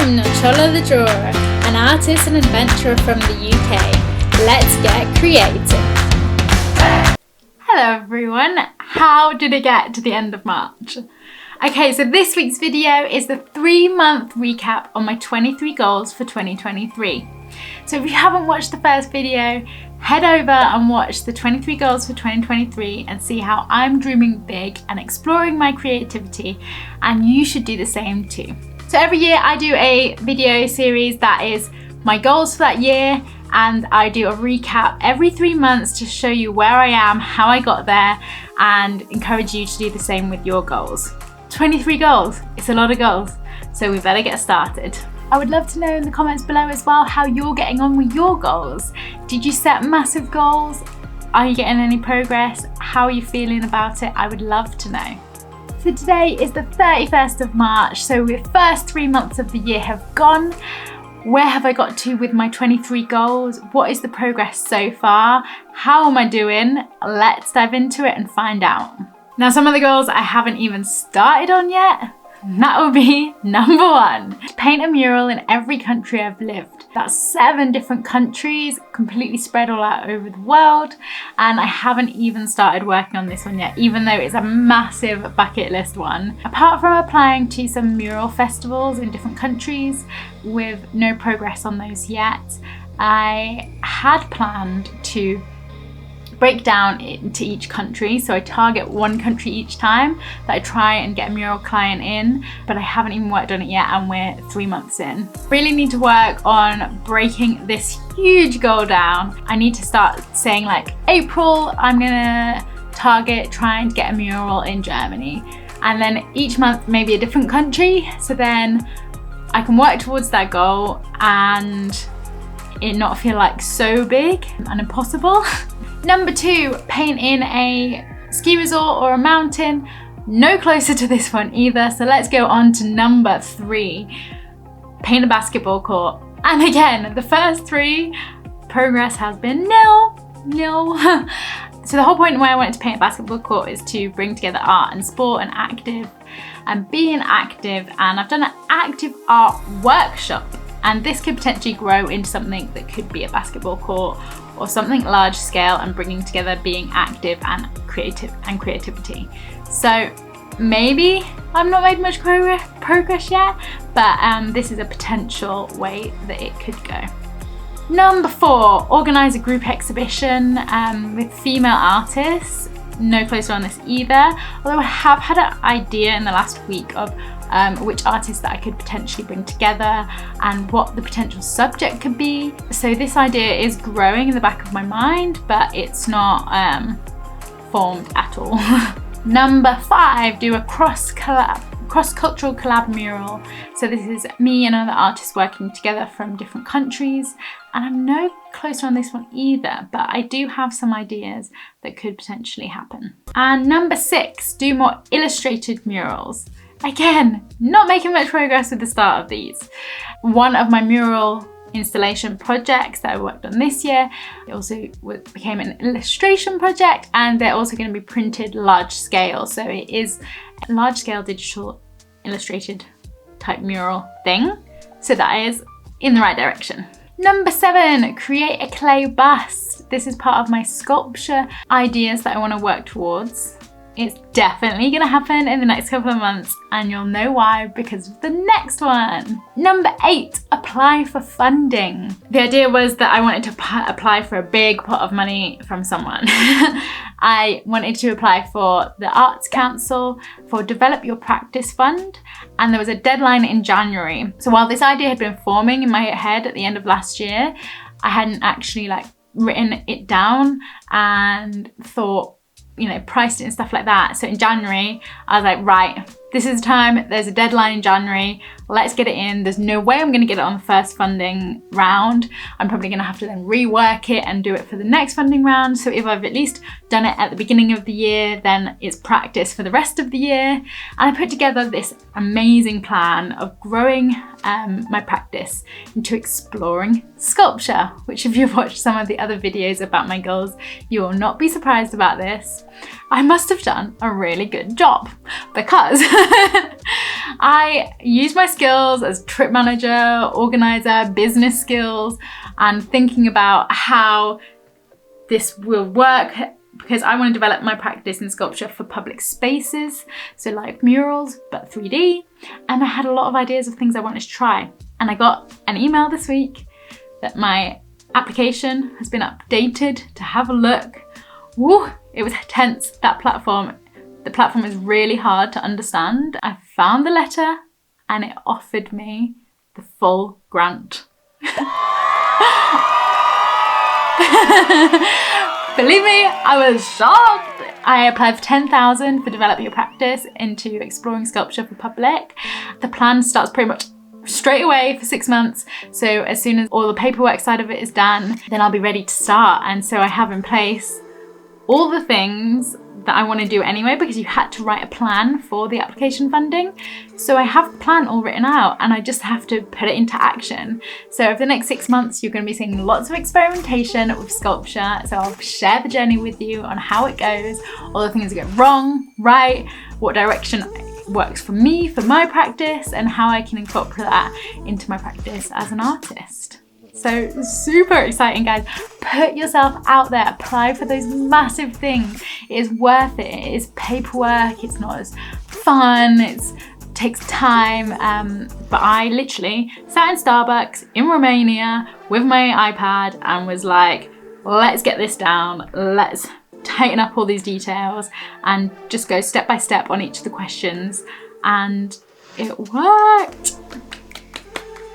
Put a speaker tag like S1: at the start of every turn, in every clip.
S1: I'm Nochola the Drawer, an artist and adventurer from the UK. Let's get creative. Hello everyone, how did it get to the end of March? Okay, so this week's video is the 3-month recap on my 23 goals for 2023. So if you haven't watched the first video, head over and watch the 23 goals for 2023 and see how I'm dreaming big and exploring my creativity, and you should do the same too. So every year I do a video series that is my goals for that year, and I do a recap every 3 months to show you where I am, how I got there, and encourage you to do the same with your goals. 23 goals, it's a lot of goals, so we better get started. I would love to know in the comments below as well how you're getting on with your goals. Did you set massive goals? Are you getting any progress? How are you feeling about it? I would love to know. So today is the 31st of March, so the first 3 months of the year have gone. Where have I got to with my 23 goals? What is the progress so far? How am I doing? Let's dive into it and find out. Now, some of the goals I haven't even started on yet. That will be number 1, to paint a mural in every country I've lived. That's 7 different countries, completely spread all out over the world, and I haven't even started working on this one yet, even though it's a massive bucket list one. Apart from applying to some mural festivals in different countries with no progress on those yet, I had planned to break down into each country, so I target one country each time that I try and get a mural client in, but I haven't even worked on it yet and we're 3 months in. Really need to work on breaking this huge goal down. I need to start saying like April, I'm gonna target trying to get a mural in Germany, and then each month maybe a different country, so then I can work towards that goal and it not feel like so big and impossible. Number 2, paint in a ski resort or a mountain. No closer to this one either, so let's go on to number 3, paint a basketball court. And again, the first 3, progress has been nil. So the whole point why I wanted to paint a basketball court is to bring together art and sport and active and being active, and I've done an active art workshop, and this could potentially grow into something that could be a basketball court or something large scale and bringing together being active and creativity. So maybe I've not made much progress yet, but this is a potential way that it could go. Number 4, organise a group exhibition with female artists. No closer on this either, although I have had an idea in the last week of which artists that I could potentially bring together and what the potential subject could be. So this idea is growing in the back of my mind, but it's not formed at all. Number 5, do a cross-cultural collab mural. So this is me and other artists working together from different countries, and I'm no closer on this one either, but I do have some ideas that could potentially happen. And number 6, do more illustrated murals. Again, not making much progress with the start of these. One of my mural installation projects that I worked on this year, it also became an illustration project, and they're also going to be printed large scale. So it is a large scale digital illustrated type mural thing. So that is in the right direction. Number 7, create a clay bust. This is part of my sculpture ideas that I want to work towards. It's definitely gonna happen in the next couple of months, and you'll know why because of the next one. Number 8, apply for funding. The idea was that I wanted to apply for a big pot of money from someone. I wanted to apply for the Arts Council for Develop Your Practice Fund, and there was a deadline in January. So while this idea had been forming in my head at the end of last year, I hadn't actually written it down and thought, priced it and stuff like that. So in January, I was like, right, this is the time, there's a deadline in January, let's get it in. There's no way I'm gonna get it on the first funding round. I'm probably gonna have to then rework it and do it for the next funding round. So if I've at least done it at the beginning of the year, then it's practice for the rest of the year. And I put together this amazing plan of growing my practice into exploring sculpture, which if you've watched some of the other videos about my goals, you will not be surprised about this. I must have done a really good job because I used my skills as trip manager, organizer, business skills, and thinking about how this will work, because I want to develop my practice in sculpture for public spaces, so like murals but 3D, and I had a lot of ideas of things I wanted to try. And I got an email this week that my application has been updated to have a look. Woo, it was tense, the platform is really hard to understand. I found the letter and it offered me the full grant. Believe me, I was shocked. I applied for 10,000 for Develop Your Practice into Exploring Sculpture for Public. The plan starts pretty much straight away for 6 months. So as soon as all the paperwork side of it is done, then I'll be ready to start. And so I have in place all the things that I want to do anyway, because you had to write a plan for the application funding. So I have the plan all written out and I just have to put it into action. So over the next 6 months, you're going to be seeing lots of experimentation with sculpture. So I'll share the journey with you on how it goes, all the things that go wrong, right, what direction works for me, for my practice, and how I can incorporate that into my practice as an artist. So super exciting, guys. Put yourself out there, apply for those massive things. It is worth it. It is paperwork, it's not as fun, it takes time, but I literally sat in Starbucks in Romania with my iPad and was like, let's get this down, let's tighten up all these details and just go step by step on each of the questions, and it worked.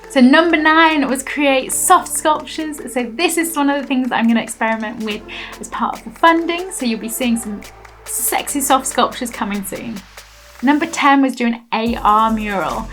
S1: So number 9 was create soft sculptures. So this is one of the things that I'm going to experiment with as part of the funding. So you'll be seeing some sexy soft sculptures coming soon. Number 10 was do an AR mural.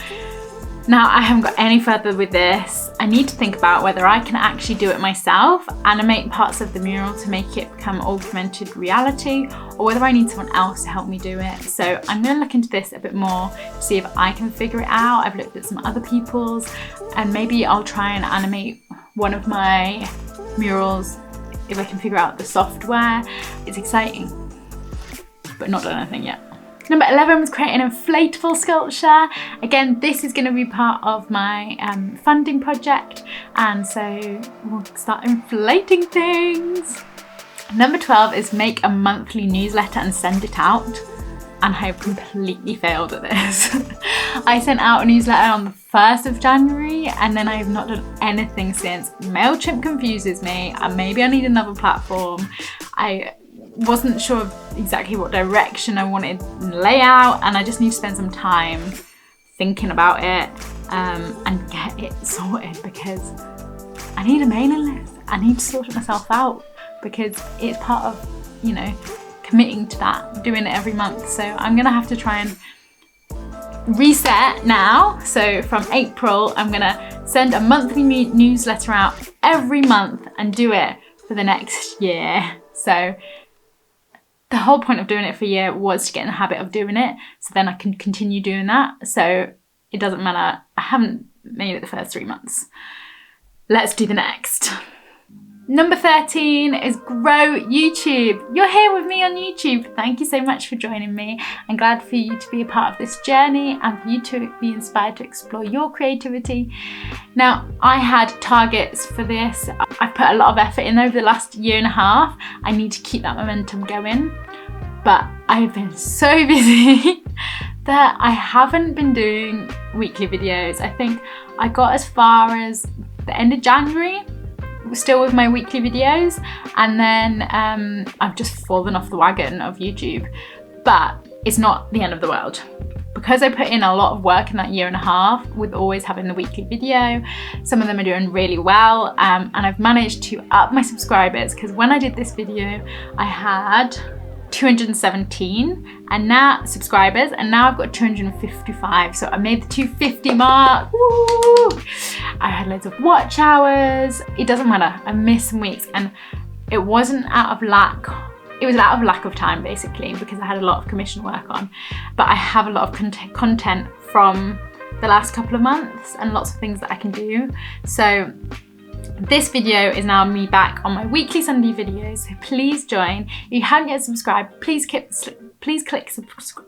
S1: Now I haven't got any further with this. I need to think about whether I can actually do it myself, animate parts of the mural to make it become augmented reality, or whether I need someone else to help me do it. So I'm going to look into this a bit more to see if I can figure it out. I've looked at some other people's, and maybe I'll try and animate one of my murals if I can figure out the software. It's exciting, but not done anything yet. Number 11 was create an inflatable sculpture. Again, this is going to be part of my funding project, and so we'll start inflating things. Number 12 is make a monthly newsletter and send it out, and I have completely failed at this. I sent out a newsletter on the 1st of January and then I have not done anything since. MailChimp confuses me, and maybe I need another platform. I wasn't sure exactly what direction I wanted in layout, and I just need to spend some time thinking about it and get it sorted, because I need a mailing list. I need to sort it myself out because it's part of, you know, committing to that, doing it every month. So I'm gonna have to try and reset now. So from April, I'm gonna send a monthly newsletter out every month and do it for the next year. So the whole point of doing it for a year was to get in the habit of doing it, so then I can continue doing that. So it doesn't matter, I haven't made it the first 3 months. Let's do the next. Number 13 is grow YouTube. You're here with me on YouTube. Thank you so much for joining me. I'm glad for you to be a part of this journey and for you to be inspired to explore your creativity. Now, I had targets for this. I've put a lot of effort in over the last year and a half. I need to keep that momentum going, but I've been so busy that I haven't been doing weekly videos. I think I got as far as the end of January, still with my weekly videos, and then I've just fallen off the wagon of YouTube. But it's not the end of the world, because I put in a lot of work in that year and a half with always having the weekly video. Some of them are doing really well, and I've managed to up my subscribers, because when I did this video I had 217 and now subscribers, and now I've got 255. So I made the 250 mark. Woo! I had loads of watch hours. It doesn't matter, I missed some weeks, and it wasn't out of lack. It was out of lack of time, basically, because I had a lot of commission work on. But I have a lot of content from the last couple of months and lots of things that I can do. So
S2: This video is now me back on my weekly Sunday videos, so please join. If you haven't yet subscribed, please click subscribe.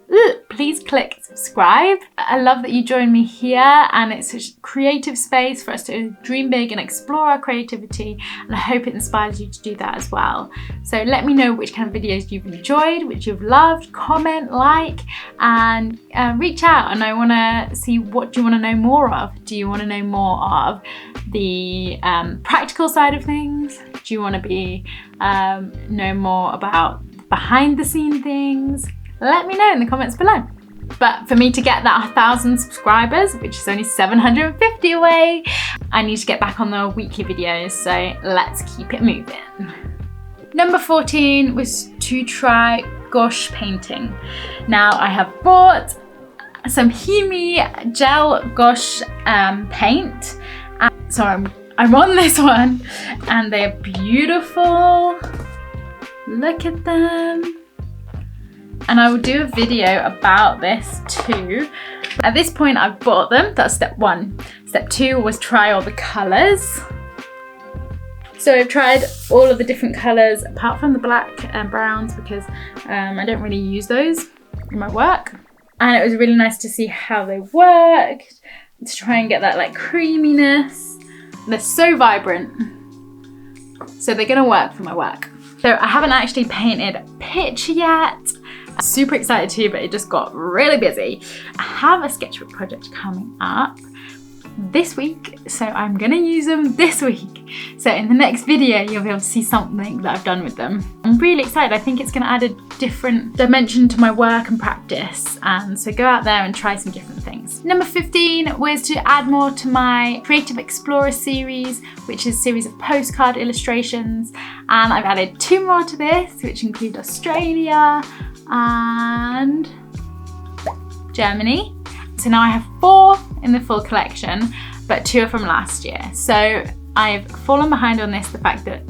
S2: I love that you join me here, and it's a creative space for us to dream big and explore our creativity, and I hope it inspires you to do that as well. So let me know which kind of videos you've enjoyed, which you've loved, comment, like, and reach out, and I want to see what do you want to know more of. Do you want to know more of the practical side of things? Do you want to know more about behind the scene things? Let me know in the comments below. But for me to get that 1,000 subscribers, which is only 750 away, I need to get back on the weekly videos, so let's keep it moving. Number 14 was to try gouache painting. Now I have bought some Himi gel gouache paint. So I'm on this one, and they're beautiful. Look at them. And I will do a video about this too. At this point I've bought them, that's step 1. Step 2 was try all the colours. So I've tried all of the different colours apart from the black and browns, because I don't really use those in my work. And it was really nice to see how they worked, to try and get that like creaminess. They're so vibrant. So they're gonna work for my work. So I haven't actually painted a picture yet. I'm super excited to, but it just got really busy. I have a sketchbook project coming up this week, so I'm gonna use them this week. So in the next video, you'll be able to see something that I've done with them. I'm really excited. I think it's gonna add a different dimension to my work and practice. And so go out there and try some different things. Number 15 was to add more to my Creative Explorer series, which is a series of postcard illustrations. And I've added 2 more to this, which include Australia and Germany. So now I have 4 in the full collection, but 2 are from last year. So I've fallen behind on this, the fact that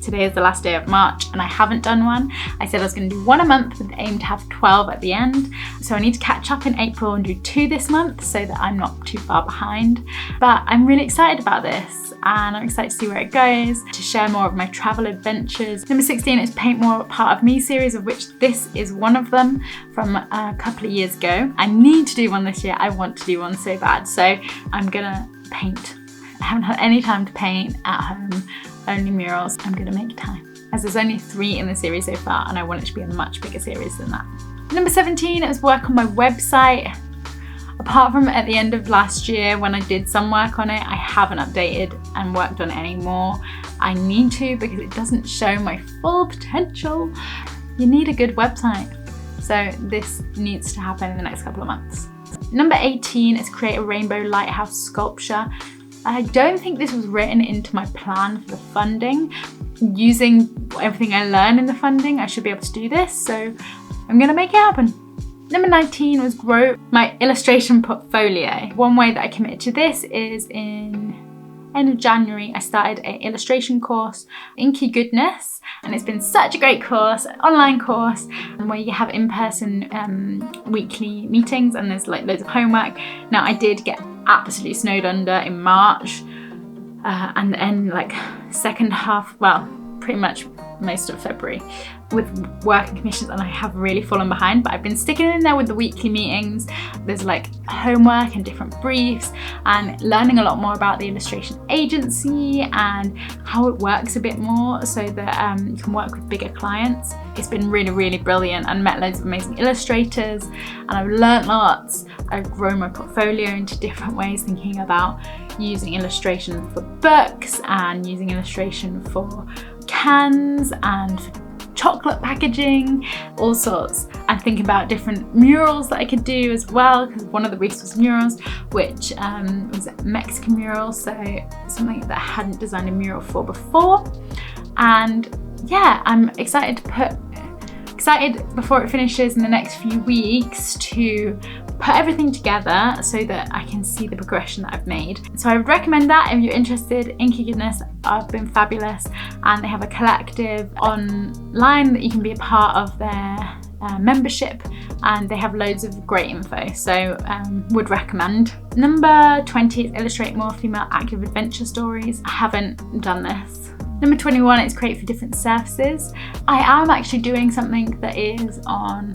S2: today is the last day of March and I haven't done one. I said I was going to do 1 a month with the aim to have 12 at the end. So I need to catch up in April and do 2 this month so that I'm not too far behind. But I'm really excited about this, and I'm excited to see where it goes, to share more of my travel adventures. Number 16 is Paint More Part of Me series, of which this is one of them from a couple of years ago. I need to do one this year. I want to do one so bad. So I'm gonna paint. I haven't had any time to paint at home, only murals. I'm gonna make time, as there's only 3 in the series so far, and I want it to be a much bigger series than that. Number 17 is work on my website. Apart from at the end of last year when I did some work on it, I haven't updated and worked on it anymore. I need to, because it doesn't show my full potential. You need a good website. So this needs to happen in the next couple of months. Number 18 is create a rainbow lighthouse sculpture. I don't think this was written into my plan for the funding. Using everything I learned in the funding, I should be able to do this, so I'm gonna make it happen. Number 19 was grow my illustration portfolio. One way that I committed to this is in end of January, I started an illustration course, Inky Goodness, and it's been such a great course, an online course, where you have in-person weekly meetings, and there's like loads of homework. Now I did get absolutely snowed under in March, and then like second half, well, pretty much most of February with work and commissions, and I have really fallen behind, but I've been sticking in there with the weekly meetings. There's like homework and different briefs, and learning a lot more about the illustration agency and how it works a bit more, so that you can work with bigger clients. It's been really, really brilliant, and met loads of amazing illustrators, and I've learnt lots. I've grown my portfolio into different ways, thinking about using illustration for books and using illustration for cans and for chocolate packaging, all sorts. I'm thinking about different murals that I could do as well, because one of the briefs was murals, which was a Mexican mural, so something that I hadn't designed a mural for before. And yeah, I'm excited before it finishes in the next few weeks to put everything together so that I can see the progression that I've made. So I would recommend that if you're interested. Inky Goodness have been fabulous, and they have a collective online that you can be a part of their
S1: membership, and they have loads of great info, so would recommend. Number 20 is Illustrate More Female Active Adventure Stories. I haven't done this. Number 21 is Create for Different Surfaces. I am actually doing something that is on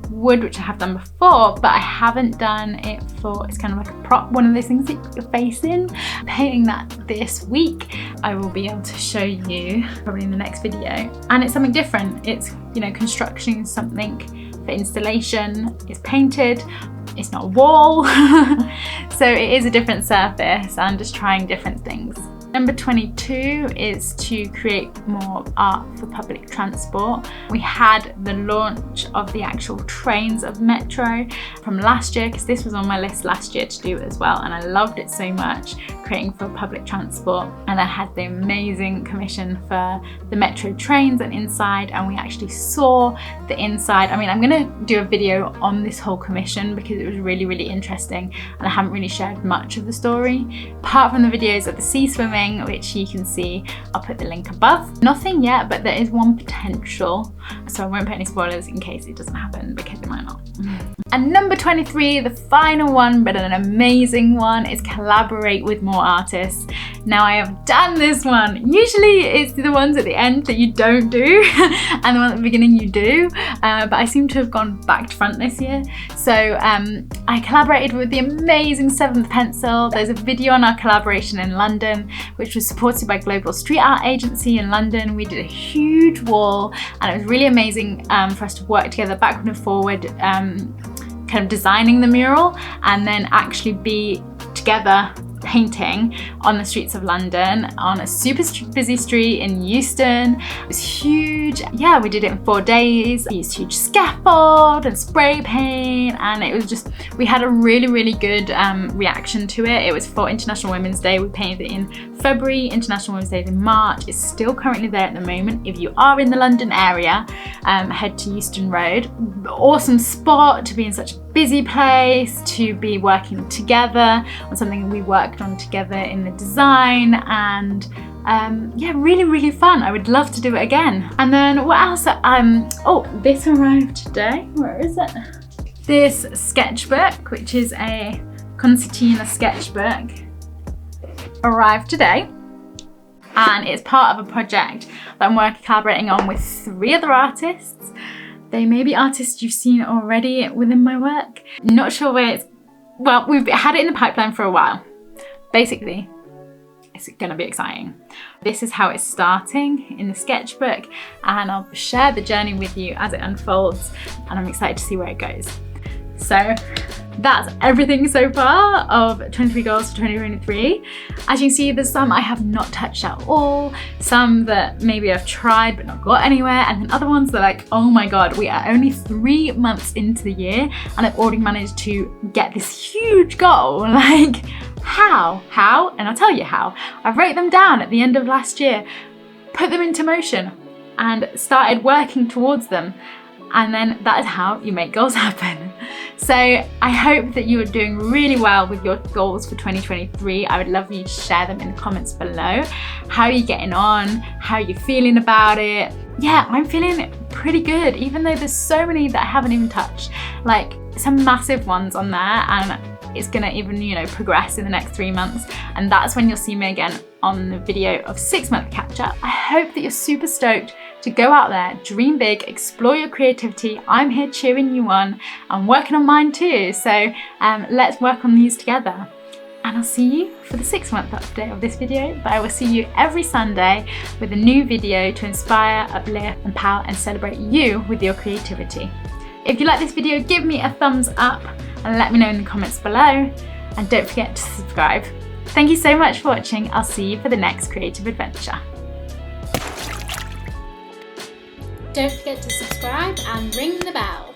S1: wood, which I have done before, but I haven't done it for, it's kind of like a prop, one of those things that you put your face in. I'm painting that this week. I will be able to show you probably in the next video. And it's something different. It's, you know, constructing something for installation. It's painted, it's not a wall. So it is a different surface. I'm just trying different things. Number 22 is to create more art for public transport. We had the launch of the actual trains of Metro from last year, because this was on my list last year to do as well, and I loved it so much, creating for public transport. And I had the amazing commission for the Metro trains and inside, and we actually saw the inside. I mean, I'm gonna do a video on this whole commission because it was really, really interesting, and I haven't really shared much of the story. Apart from the videos of the sea swimming, which you can see, I'll put the link above. Nothing yet, but there is one potential, so I won't put any spoilers in case it doesn't happen, because it might not. And number 23, the final one, but an amazing one, is collaborate with more artists. Now, I have done this one. Usually it's the ones at the end that you don't do and the one at the beginning you do, but I seem to have gone back to front this year. So I collaborated with the amazing Seventh Pencil. There's a video on our collaboration in London, which was supported by Global Street Art Agency in London. We did a huge wall, and it was really amazing for us to work together backward and forward, kind of designing the mural, and then actually be together painting on the streets of London on a super busy street in Euston. It was huge. Yeah, we did it in 4 days. We used huge scaffold and spray paint, and it was just, we had a really, really good reaction to it. It was for International Women's Day. We painted it in February, International Women's Day is in March. It's still currently there at the moment. If you are in the London area, head to Euston Road. Awesome spot to be in such a busy place, to be working together on something we worked on together in the design, and yeah, really, really fun. I would love to do it again. And then what else? Oh, this arrived today. Where is it? This sketchbook, which is a concertina sketchbook, arrived today, and it's part of a project that I'm collaborating on with 3 other artists. They may be artists you've seen already within my work. Not sure where it's, well, we've had it in the pipeline for a while. Basically, it's gonna be exciting. This is how it's starting in the sketchbook, and I'll share the journey with you as it unfolds, and I'm excited to see where it goes. So that's everything so far of 23 goals for 2023. As you can see, there's some I have not touched at all, some that maybe I've tried but not got anywhere, and then other ones that are like, oh my god, we are only 3 months into the year and I've already managed to get this huge goal. Like, how? And I'll tell you how. I wrote them down at the end of last year, put them into motion, and started working towards them. And then that is how you make goals happen. So I hope that you are doing really well with your goals for 2023. I would love you to share them in the comments below. How are you getting on? How are you feeling about it? Yeah, I'm feeling pretty good, even though there's so many that I haven't even touched. Like, some massive ones on there, and it's gonna even, you know, progress in the next 3 months. And that's when you'll see me again on the video of 6-month catch up. I hope that you're super stoked to go out there, dream big, explore your creativity. I'm here cheering you on. I'm working on mine too. So let's work on these together. And I'll see you for the 6-month update of this video, but I will see you every Sunday with a new video to inspire, uplift, empower, and celebrate you with your creativity. If you like this video, give me a thumbs up and let me know in the comments below. And don't forget to subscribe. Thank you so much for watching. I'll see you for the next creative adventure.
S2: Don't forget to subscribe and ring the bell.